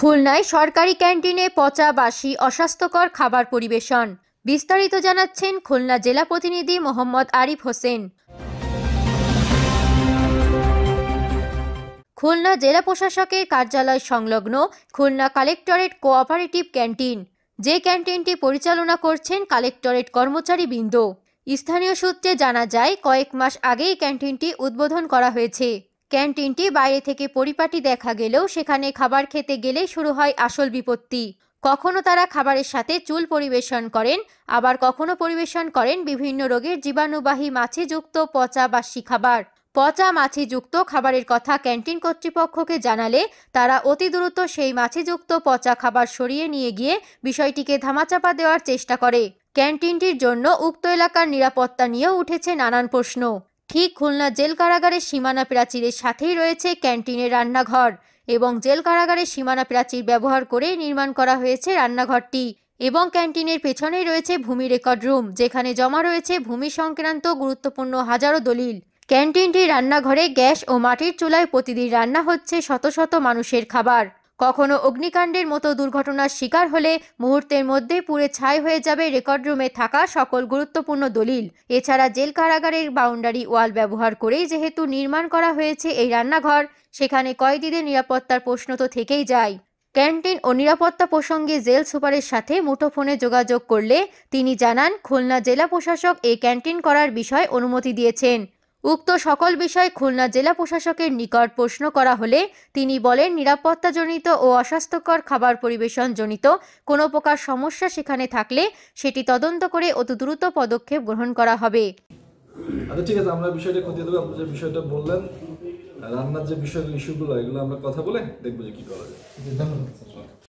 খুলনায় সরকারি ক্যান্টিনে পচা বাসি অস্বাস্থ্যকর খাবার পরিবেশন। বিস্তারিত জানাচ্ছেন খুলনা জেলা প্রতিনিধি মোহাম্মদ আরিফ হোসেন। খুলনা জেলা প্রশাসকের কার্যালয় সংলগ্ন খুলনা কালেক্টরেট কোঅপারেটিভ ক্যান্টিন, যে ক্যান্টিনটি পরিচালনা করছেন কালেক্টরেট কর্মচারীবৃন্দ। স্থানীয় সূত্রে জানা যায়, কয়েক মাস আগেই ক্যান্টিনটি উদ্বোধন করা হয়েছে। ক্যান্টিনটি বাইরে থেকে পরিপাটি দেখা গেলেও সেখানে খাবার খেতে গেলে শুরু হয় আসল বিপত্তি। কখনো তারা খাবারের সাথে চুল পরিবেশন করেন, আবার কখনো পরিবেশন করেন বিভিন্ন রোগের জীবাণুবাহী মাছিযুক্ত পচা বাসি খাবার। পচা মাছিযুক্ত খাবারের কথা ক্যান্টিন কর্তৃপক্ষকে জানালে তারা অতি দ্রুত সেই মাছিযুক্ত পচা খাবার সরিয়ে নিয়ে গিয়ে বিষয়টিকে ধামাচাপা দেওয়ার চেষ্টা করে। ক্যান্টিনটির জন্য উক্ত এলাকার নিরাপত্তা নিয়েও উঠেছে নানান প্রশ্ন। ঠিক খুলনা জেল কারাগারের সীমানা প্রাচীরের সাথেই রয়েছে ক্যান্টিনের রান্নাঘর এবং জেল কারাগারের সীমানা প্রাচীর ব্যবহার করে নির্মাণ করা হয়েছে রান্নাঘরটি এবং ক্যান্টিনের পেছনেই রয়েছে ভূমি রেকর্ড রুম, যেখানে জমা রয়েছে ভূমি সংক্রান্ত গুরুত্বপূর্ণ হাজারো দলিল। ক্যান্টিনটির রান্নাঘরে গ্যাস ও মাটির চুলায় প্রতিদিন রান্না হচ্ছে শত শত মানুষের খাবার। কখনো অগ্নিকাণ্ডের মতো দুর্ঘটনার শিকার হলে মুহূর্তের মধ্যে পুড়ে ছাই হয়ে যাবে রেকর্ড রুমে থাকা সকল গুরুত্বপূর্ণ দলিল। এছাড়া জেল কারাগারের বাউন্ডারি ওয়াল ব্যবহার করেই যেহেতু নির্মাণ করা হয়েছে এই রান্নাঘর, সেখানে কয়েদিদের নিরাপত্তার প্রশ্ন তো থেকেই যায়। ক্যান্টিন ও নিরাপত্তা প্রসঙ্গে জেল সুপারের সাথে মুঠোফোনে যোগাযোগ করলে তিনি জানান, খুলনা জেলা প্রশাসক এই ক্যান্টিন করার বিষয়ে অনুমতি দিয়েছেন। উক্ত সকল বিষয় খুলনা জেলা প্রশাসকের নিকট প্রশ্ন করা হলে তিনি বলেন, নিরাপত্তাজনিত ও অস্বাস্থ্যকর খাবার পরিবেশন জনিত কোনো প্রকার সমস্যা সেখানে থাকলে সেটি তদন্ত করে অতি দ্রুত পদক্ষেপ গ্রহণ করা হবে। আচ্ছা, ঠিক আছে, আমরা বিষয়টা খতিয়ে দেবো। আপনি যে বিষয়টা বললেন রান্নার যে বিষয় ইস্যুগুলো, এগুলো আমরা কথা বলে দেখবো যে কি করা যায়।